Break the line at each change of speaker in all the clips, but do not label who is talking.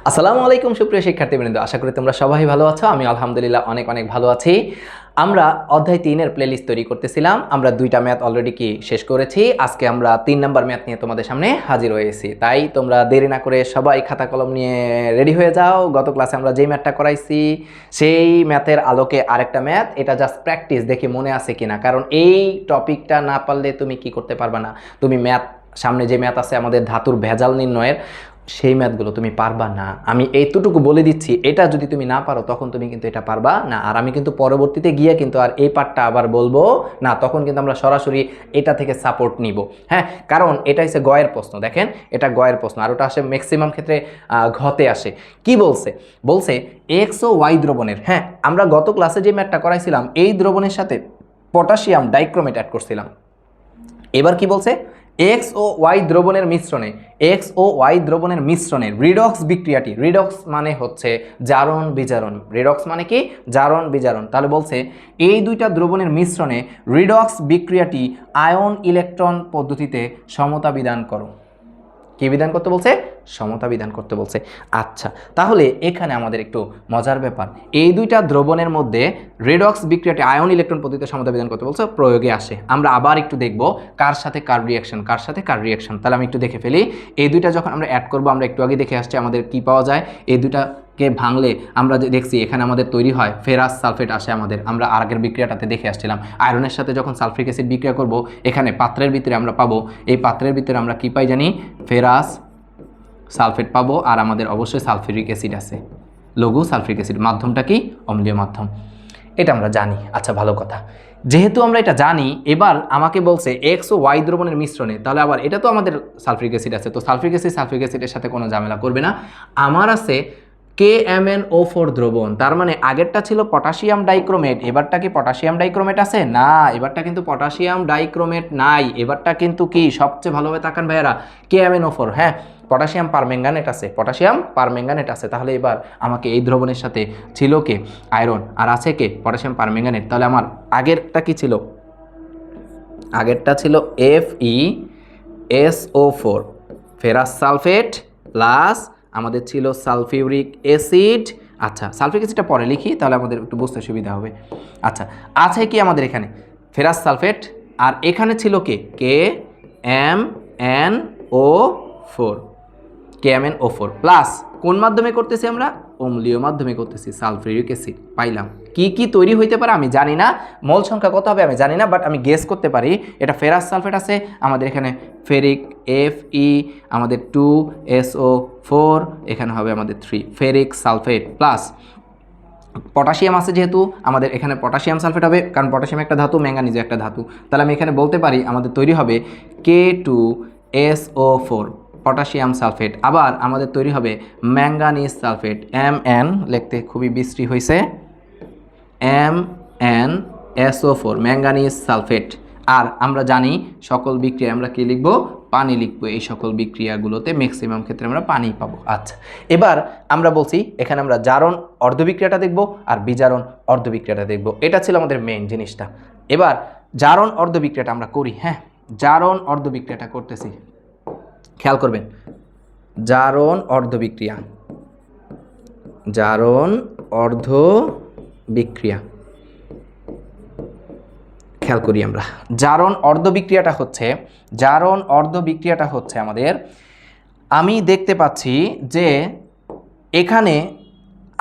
আসসালামু আলাইকুম সুপ্রিয় শিক্ষার্থীবৃন্দ, আশা করি তোমরা সবাই ভালো আছো। আমি আলহামদুলিল্লাহ অনেক অনেক ভালো আছি। আমরা অধ্যায় 3-এর প্লেলিস্ট তৈরি করতেছিলাম। আমরা 2টা ম্যাথ অলরেডি শেষ করেছি। আজকে আমরা 3 নাম্বার ম্যাথ নিয়ে তোমাদের সামনে হাজির হয়েছি। তাই তোমরা দেরি না করে সবাই খাতা কলম নিয়ে রেডি হয়ে যাও। গত ক্লাসে আমরা যেই ম্যাথটা করাইছি সেই ম্যাথের আলোকে আরেকটা ম্যাথ, এটা জাস্ট প্র্যাকটিস, দেখি মনে আছে কিনা। কারণ এই টপিকটা না পারলে তুমি কি করতে পারবে না, তুমি ম্যাথ সামনে যে ম্যাথ আছে আমাদের ধাতুর ভেজাল নির্ণয়ের, সেই ম্যাথগুলো তুমি পারবা না। আমি এইটুকু বলে দিচ্ছি, এটা যদি তুমি না পারো তখন তুমি কিন্তু এটা পারবা না। আর আমি কিন্তু পরবর্তীতে গিয়ে কিন্তু আর এই পার্টটা আবার বলবো না, তখন কিন্তু আমরা সরাসরি এটা থেকে সাপোর্ট নিব। হ্যাঁ, কারণ এটা হচ্ছে গয়ের প্রশ্ন। দেখেন, এটা গয়ের প্রশ্ন, আর ওটা আসে ম্যাক্সিমাম ক্ষেত্রে ঘতে আসে। কি বলছে? বলছে এক্স ও ওয়াই দ্রবণের, হ্যাঁ আমরা গত ক্লাসে যে ম্যাথটা করাইছিলাম এই দ্রবণের সাথে পটাশিয়াম ডাইক্রোমেট অ্যাড করছিলাম। এবার কি বলছে? এক্স ও ওয়াই দ্রবণের মিশ্রণে রিডক্স বিক্রিয়াটি, রিডক্স মানে হচ্ছে জারণ বিজারণ, রিডক্স মানে কি? জারণ বিজারণ। তাহলে বলছে এই দুইটা দ্রবণের মিশ্রণে রিডক্স বিক্রিয়াটি আয়ন ইলেকট্রন পদ্ধতিতে সমতা বিধান করো। কি বিধান করতে বলছে? সমতা বিধান করতে বলছে। আচ্ছা, তাহলে এখানে আমাদের একটু মজার ব্যাপার, এই দুইটা দ্রবণের মধ্যে রিডক্স বিক্রিয়াটি আয়ন ইলেকট্রন পদ্ধতিতে সমতা বিধান করতে বলছে, প্রয়োগে আসে। আমরা আবার একটু দেখব কার সাথে কার রিয়াকশন। তাহলে আমি একটু দেখে ফেলি। এই দুইটা যখন আমরা অ্যাড করব, আমরা একটু আগে দেখে আসছি আমাদের কি পাওয়া যায়। এই দুইটাকে ভাঙলে আমরা দেখছি এখানে আমাদের তৈরি হয় ফেরাস সালফেট আসে আমাদের। আমরা আগের বিক্রিয়াটাতে দেখে আসছিলাম আয়রনের সাথে যখন সালফিক অ্যাসিড বিক্রিয়া করব, এখানে পাত্রের ভিতরে আমরা পাবো, এই পাত্রের ভিতরে আমরা কি পাই জানি? ফেরাস সালফেট পাবো। আর আমাদের অবশ্যই সালফিউরিক অ্যাসিড আছে, লঘু সালফিউরিক অ্যাসিড। মাধ্যমটা কি? অম্লীয় মাধ্যম। এটা আমরা জানি। আচ্ছা, ভালো কথা। যেহেতু আমরা এটা জানি, এবার আমাকে বলছে এক্স ও ওয়াই দ্রবণের মিশ্রণে, তাহলে আবার এটা তো আমাদের সালফিউরিক অ্যাসিড আছে, তো সালফিউরিক অ্যাসিডের সাথে কোনো ঝামেলা করবে না। আমার আছে KMnO4 দ্রবণ, তার মানে আগেরটা ছিল পটাশিয়াম ডাইক্রোমেট, এবারটা কি পটাশিয়াম ডাইক্রোমেট আছে? না, এবারটা কিন্তু পটাশিয়াম ডাইক্রোমেট নাই। এবারটা কিন্তু কি? সবচেয়ে ভালোভাবে তাকান ভাইয়ারা, KMnO4, হ্যাঁ পটাশিয়াম পারম্যাঙ্গানেট আছে। তাহলে এবার আমাকে এই দ্রবণের সাথে ছিল কে? আয়রন। আর আছে কে? Potassium permanganate. তাহলে আমার আগেরটা কি ছিল? আগেরটা ছিল FeSO4, ফেরাস সালফেট, প্লাস আমাদের ছিল সালফিউরিক অ্যাসিড। আচ্ছা, সালফিউরিক অ্যাসিডটা পরে লিখি, তাহলে আমাদের একটু বুঝতে সুবিধা হবে। আচ্ছা, আছে কি আমাদের এখানে? Ferrous sulphate. আর এখানে ছিল কে? KMnO4 প্লাস কোন মাধ্যমে করতেছি আমরা? অম্লীয় মাধ্যমে করতেছি, সালফিউরিক অ্যাসিড। পাইলাম। কি কি তৈরি হইতে পারে আমি জানি না, মোল সংখ্যা কত হবে আমি জানি না, বাট আমি গেস করতে পারি এটা ফেরাস সালফেট আছে আমাদের এখানে, ফেরিক Fe, আমাদের 2SO4, এখানে হবে আমাদের 3 ফেরিক সালফেট, প্লাস পটাশিয়াম আছে যেহেতু আমাদের এখানে পটাশিয়াম সালফেট হবে, কারণ পটাশিয়াম একটা ধাতু, ম্যাঙ্গানিজ একটা ধাতু। তাহলে আমি এখানে বলতে পারি আমাদের তৈরি হবে K2SO4 পটাশিয়াম সালফেট। আবার আমাদের তৈরি হবে ম্যাঙ্গানিজ সালফেট, Mn, লিখতে খুবই বিশ্রী হয়েছে, MnSO4 ম্যাঙ্গানিজ সালফেট। আর আমরা জানি সকল বিক্রিয়া আমরা কি লিখব? পানি লিখবো। এই সকল বিক্রিয়াগুলোতে ম্যাক্সিমাম ক্ষেত্রে আমরা পানি পাবো। আচ্ছা, এবার আমরা বলছি এখানে আমরা জারণ অর্ধবিক্রিয়াটা দেখব আর বিজারণ অর্ধবিক্রিয়াটা দেখব। এটা ছিল আমাদের মেইন জিনিসটা। এবার জারণ অর্ধবিক্রিয়াটা আমরা করি। হ্যাঁ, জারণ অর্ধবিক্রিয়াটা করতেছি, খেয়াল করবেন। জারণ অর্ধবিক্রিয়া খেয়াল করি আমরা। জারণ অর্ধবিক্রিয়াটা হচ্ছে আমাদের, আমি দেখতে পাচ্ছি যে এখানে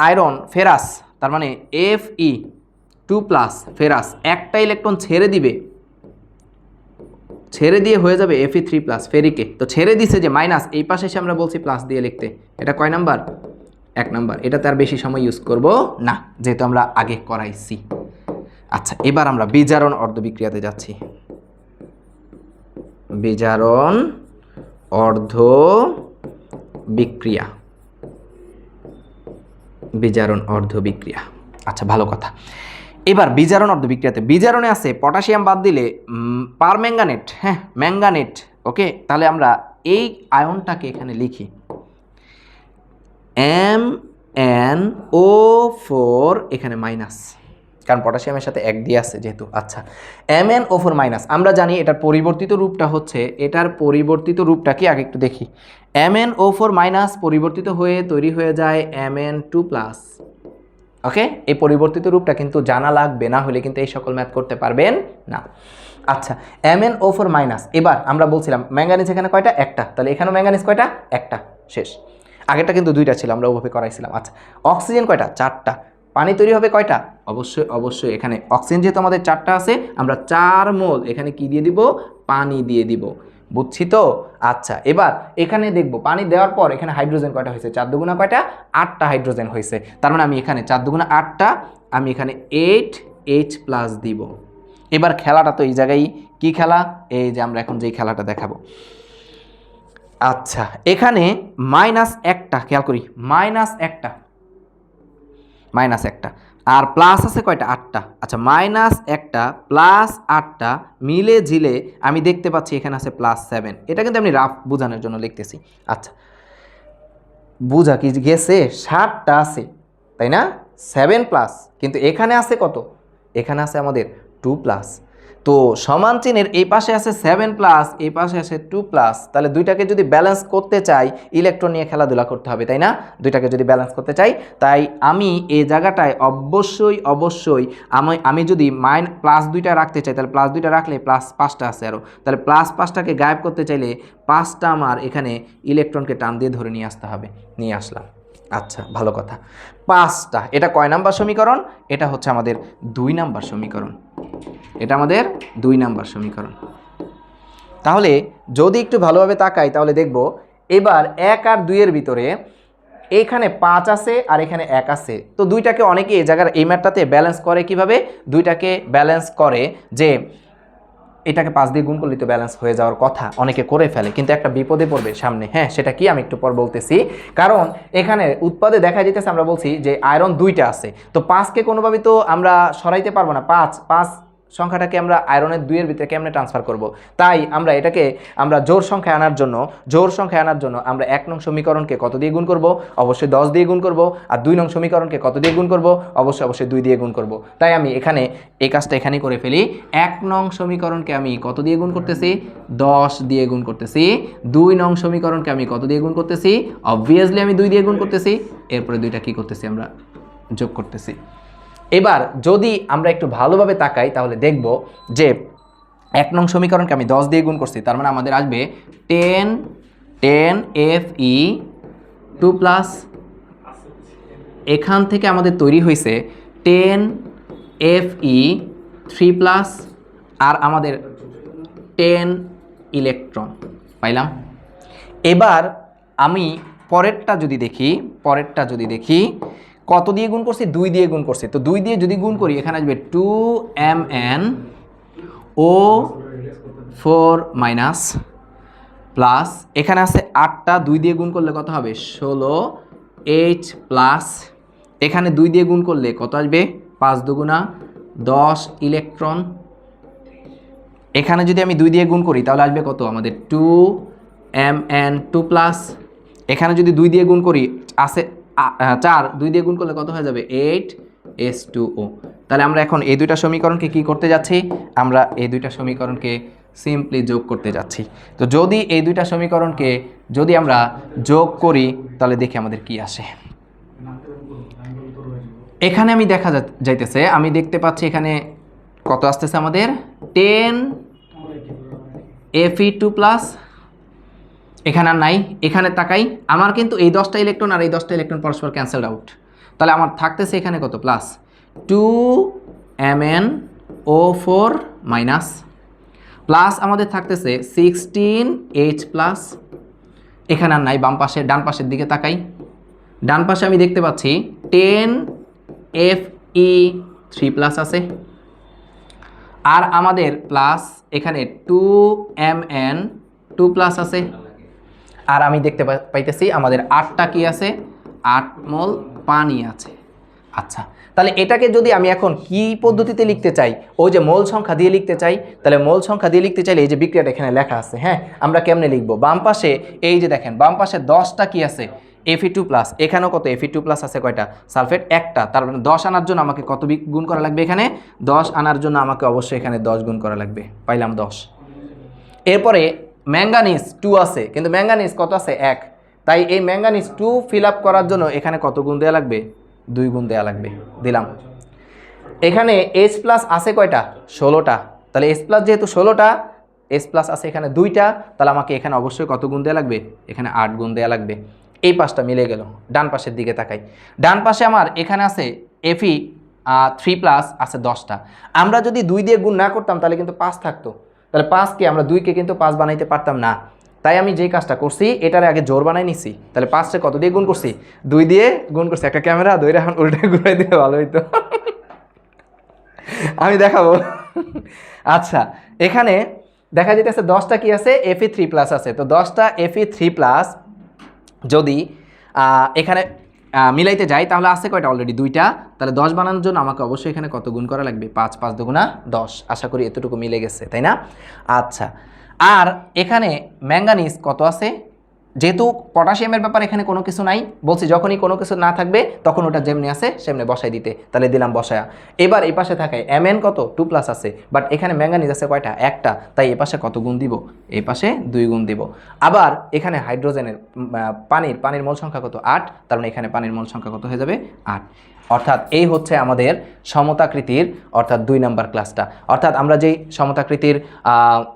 আয়রন ফেরাস, তার মানে Fe2+ ফেরাস একটা ইলেকট্রন ছেড়ে দিয়ে হয়ে যাবে Fe3+ ফেরিকে। তো ছেড়ে দিছে যে মাইনাস, এই পাশে এসে আমরা বলছি প্লাস দিয়ে লিখতে। এটা কয় নাম্বার? 1 নাম্বার। এটাতে আর বেশি সময় ইউজ করব না, যেহেতু আমরা আগে করাইছি। আচ্ছা, এবার আমরা বিজারণ অর্ধবিক্রিয়াতে যাচ্ছি। বিজারণ অর্ধবিক্রিয়া। আচ্ছা, ভালো কথা। এবার বিজারণ অর্ধবিক্রিয়াতে, বিজারণে আছে পটাশিয়াম বাদ দিলে পারম্যাঙ্গানেট, হ্যাঁ ম্যাঙ্গানেট। ওকে, তাহলে আমরা এই আয়নটাকে এখানে লিখি MnO4, এখানে মাইনাস, কারণ পটাশিয়ামের সাথে 1 দিয়ে আছে যেহেতু। আচ্ছা, MnO4 মাইনাস, আমরা জানি এটার পরিবর্তিত রূপটা হচ্ছে, এটার পরিবর্তিত রূপটা কি আগে একটু দেখি। MnO4 মাইনাস পরিবর্তিত হয়ে তৈরি হয়ে যায় Mn2 প্লাস। ওকে, এই পরিবর্তিত রূপটা কিন্তু জানা লাগবে, না হলে কিন্তু এই সকল ম্যাথ করতে পারবেন না। আচ্ছা, MnO4 মাইনাস, এবার আমরা বলছিলাম ম্যাঙ্গানিজ এখানে কয়টা? একটা, তাহলে এখানেও ম্যাঙ্গানিজ কয়টা? একটা, শেষ। আগেরটা কিন্তু 2টা ছিল, আমরা ওভাবে করাইছিলাম। আচ্ছা, অক্সিজেন কয়টা? 4টা। পানি তৈরি হবে কয়টা? অবশ্যই এখানে অক্সিজেন যেহেতু আমাদের 4টা আছে, আমরা 4 মোল এখানে কি দিয়ে দিব? পানি দিয়ে দিব। বুঝছি তো? আচ্ছা, এবার এখানে দেখব পানি দেওয়ার পর এখানে হাইড্রোজেন কয়টা হয়েছে? 4 দুগুণা কয়টা? 8টা হাইড্রোজেন হয়েছে। তার মানে আমি এখানে 4 দুগুণা 8টা, আমি এখানে 8H প্লাস দিব। এবার খেলাটা তো এই জায়গায় কি খেলা? এই যে আমরা এখন যেই খেলাটা দেখাবো। আচ্ছা, এখানে মাইনাস একটা, খেয়াল করি, মাইনাস একটা আর প্লাস আছে কয়টা? 8টা। আচ্ছা, মাইনাস একটা প্লাস 8টা মিলে ঝিলে আমি দেখতে পাচ্ছি এখানে আছে +7। এটা কিন্তু আমি রাফ বোঝানোর জন্য লিখতেছি। আচ্ছা, বুঝা কি গেছে? 7টা আছে, তাই না? 7 প্লাস, কিন্তু এখানে আছে কত? এখানে আছে আমাদের 2 প্লাস। তো সমান চিহ্নের এই পাশে আছে 7 প্লাস, এই পাশে আছে 2 প্লাস। তাহলে দুইটাকে যদি ব্যালেন্স করতে চাই, ইলেকট্রন নিয়ে খেলাধুলা করতে হবে, তাই না? দুইটাকে যদি ব্যালেন্স করতে চাই, তাই আমি এই জায়গাটায় অবশ্যই আমি যদি প্লাস 2টা রাখতে চাই, তাহলে প্লাস 2টা রাখলে প্লাস 5টা আছে আরও, তাহলে প্লাস 5টাকে গায়েব করতে চাইলে 5টা আমার এখানে ইলেকট্রনকে টান দিয়ে ধরে নিয়ে আসতে হবে। নিয়ে আসলাম। আচ্ছা, ভালো কথা। 5টা, এটা কয় নাম্বার সমীকরণ? এটা হচ্ছে আমাদের 2 নাম্বার সমীকরণ। এটা আমাদের 2 নাম্বার সমীকরণ। তাহলে যদি একটু ভালোভাবে তাকাই তাহলে দেখব এবার 1 আর 2 এর ভিতরে এখানে 5 আছে আর এখানে 1 আছে। তো দুইটাকে অনেকে এই জায়গার এই ম্যাথটাতে ব্যালেন্স করে কিভাবে? দুইটাকে ব্যালেন্স করে যে এটাকে 5 দিয়ে গুণ করলে তো ব্যালেন্স হয়ে যাওয়ার কথা, অনেকে করে ফেলে, কিন্তু একটা বিপদে পড়বে সামনে। হ্যাঁ, সেটা কি আমি একটু পর বলতেছি। কারণ এখানে উৎপাদে দেখা যেতেছে, আমরা বলছি যে আয়রন 2টা আছে, তো 5কে কোনোভাবে তো আমরা সরাইতে পারবো না। 5 সংখ্যাটাকে আমরা আয়রনের 2 এর ভিতরে কেমনে ট্রান্সফার করব? তাই আমরা এটাকে জোর সংখ্যায় আনার জন্য আমরা 1 নং সমীকরণকে কত দিয়ে গুণ করব? অবশ্যই 10 দিয়ে গুণ করব। আর 2 নং সমীকরণকে কত দিয়ে গুণ করব? অবশ্যই 2 দিয়ে গুণ করব। তাই আমি এখানে এই কাজটা এখানেই করে ফেলি। 1 নং সমীকরণকে আমি কত দিয়ে গুণ করতেছি? 10 দিয়ে গুণ করতেছি। 2 নং সমীকরণকে আমি কত দিয়ে গুণ করতেছি? অবভিয়াসলি আমি 2 দিয়ে গুণ করতেছি। এরপরে 2টা কি করতেছি? আমরা যোগ করতেছি। এবার যদি আমরা একটু ভালোভাবে তাকাই তাহলে দেখব যে 1 নং সমীকরণকে আমি 10 দিয়ে গুণ করছি, তার মানে আমাদের আসবে 10Fe2 প্লাস। এখান থেকে আমাদের তৈরি হয়েছে 10Fe3 প্লাস আর আমাদের 10 ইলেকট্রন পাইলাম। এবার আমি পরেরটা যদি দেখি কত দিয়ে গুণ করছি? 2 দিয়ে গুণ করছি। তো 2 দিয়ে যদি গুণ করি এখানে আসবে 2MnO4 মাইনাস প্লাস, এখানে আছে 8টা, 2 দিয়ে গুণ করলে কত হবে? 16H plus. এখানে 2 দিয়ে গুণ করলে কত আসবে? 5 দুগুণা 10 ইলেকট্রন। এখানে যদি আমি 2 দিয়ে গুণ করি তাহলে আসবে কত? আমাদের 2Mn2 প্লাস। এখানে যদি 2 দিয়ে গুণ করি আছে 4, 2 দিয়ে গুণ করলে কত হয়ে যাবে? 8H2O। তাহলে আমরা এখন এই 2টা সমীকরণকে কি করতে যাচ্ছি? আমরা এই 2টা সমীকরণকে সিম্পলি যোগ করতে যাচ্ছি। তো যদি এই 2টা সমীকরণকে যদি আমরা যোগ করি তাহলে দেখি আমাদের কি আসে। এখানে আমি যাইতেছে, আমি দেখতে পাচ্ছি এখানে কত আসতেছে আমাদের? 10Fe2 plus. এখানে আর নাই, এখানে তাকাই, আমার কিন্তু এই 10টা ইলেকট্রন আর এই 10টা ইলেকট্রন পরস্পর ক্যান্সেলড আউট। তাহলে আমার থাকতেছে এখানে কত? প্লাস 2MnO4 মাইনাস প্লাস আমাদের থাকতেছে 16H প্লাস। এখানে আর নাই, বাম পাশে ডান পাশের দিকে তাকাই, ডান পাশে আমি দেখতে পাচ্ছি 10Fe3 প্লাস আছে আর আমাদের প্লাস এখানে 2Mn2 প্লাস আছে। আর আমি দেখতে পাইতেছি আমাদের 8টা কি আছে? 8 মোল পানি আছে। আচ্ছা, তাহলে এটাকে যদি আমি এখন কি পদ্ধতিতে লিখতে চাই? ওই যে মোল সংখ্যা দিয়ে লিখতে চাই, তাহলে মোল সংখ্যা দিয়ে লিখতে চাইলে এই যে বিক্রিয়াটা এখানে লেখা আছে। হ্যাঁ, আমরা কেমনে লিখবো? বাম পাশে এই যে দেখেন, বাম পাশে 10টা কি আছে? Fe2+, এখানেও কত Fe2+ আছে কয়টা সালফেট একটা, তার মানে 10 আনার জন্য আমাকে কত গুণ করা লাগবে, এখানে 10 আনার জন্য আমাকে অবশ্যই এখানে 10 গুণ করা লাগবে, পাইলাম 10। এরপরে ম্যাঙ্গানিজ 2 আছে, কিন্তু ম্যাঙ্গানিজ কত আছে 1, তাই এই ম্যাঙ্গানিজ 2 ফিল আপ করার জন্য এখানে কত গুণ দেওয়া লাগবে, 2 গুণ দেওয়া লাগবে, দিলাম। এখানে H+ আছে কয়টা 16টা, তাহলে H+ যেহেতু 16টা, H+ আছে এখানে 2টা, তাহলে আমাকে এখানে অবশ্যই কত গুণ দেওয়া লাগবে, এখানে 8 গুণ দেওয়া লাগবে। এই পাশটা মিলে গেল। ডান পাশের দিকে তাকাই, ডান পাশে আমার এখানে আছে Fe3+ আছে 10টা। আমরা যদি 2 দিয়ে গুণ না করতাম তাহলে কিন্তু 5 থাকতো, তাহলে 5কে আমরা 2কে কিন্তু 5 বানাইতে পারতাম না। তাই আমি যেই কাজটা করছি এটার আগে জোর বানাই নিছি, তাহলে 5টা কত দিয়ে গুণ করছি, 2 দিয়ে গুণ করছি। একটা ক্যামেরা ধরে এখন উল্টে ঘুরাই দিলে ভালো হইতো, আমি দেখাবো। আচ্ছা, এখানে দেখা যেতেছে 10টা কি আছে, Fe3+ আছে, তো 10টা Fe3+ যদি এখানে মিলাইতে যাই তাহলে আছে কয়টা, অলরেডি 2টা, তাহলে 10 বানানোর জন্য আমাকে অবশ্যই এখানে কত গুণ করা লাগবে, 5, 5 দুগুণা 10। আশা করি এতটুকু মিলে গেছে, তাই না? আচ্ছা, আর এখানে ম্যাঙ্গানিজ কত আছে, যেহেতু পটাশিয়ামের ব্যাপার এখানে কোনো কিছু নাই, বলছি যখনই কোনো কিছু না থাকবে তখন ওটা যেমনি আছে সেমনি বসাই দিতে, তাহলে দিলাম বসায়া। এবার এই পাশে থাকে Mn কত 2+ আছে, বাট এখানে ম্যাঙ্গানিজ আছে কয়টা, একটা, তাই এ পাশে কত গুণ দিব, এই পাশে 2 গুণ দিব। আবার এখানে হাইড্রোজেনের পানির মোল সংখ্যা কত 8, তার মানে এখানে পানির মোল সংখ্যা কত হয়ে যাবে 8। অর্থাৎ এই হচ্ছে আমাদের সমতাকৃতির অর্থাৎ 2 নাম্বার ক্লাসটা। অর্থাৎ আমরা যেই সমতাকৃতির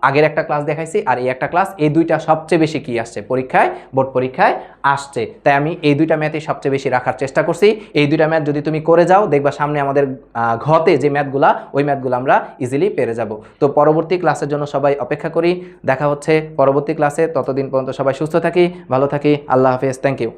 আগের একটা ক্লাস দেখাইছি আর এই একটা ক্লাস, এই দুইটা সবচেয়ে বেশি কি আসছে পরীক্ষায়, বোর্ড পরীক্ষায় আসছে, তাই আমি এই দুইটা ম্যাথই সবচেয়ে বেশি রাখার চেষ্টা করছি। এই দুইটা ম্যাথ যদি তুমি করে যাও দেখবা সামনে আমাদের ঘতে যে ম্যাথগুলা, ওই ম্যাথগুলো আমরা ইজিলি পেরে যাব। তো পরবর্তী ক্লাসের জন্য সবাই অপেক্ষা করি, দেখা হচ্ছে পরবর্তী ক্লাসে। ততদিন পর্যন্ত সবাই সুস্থ থাকি, ভালো থাকি, আল্লাহ হাফেজ, থ্যাংক ইউ।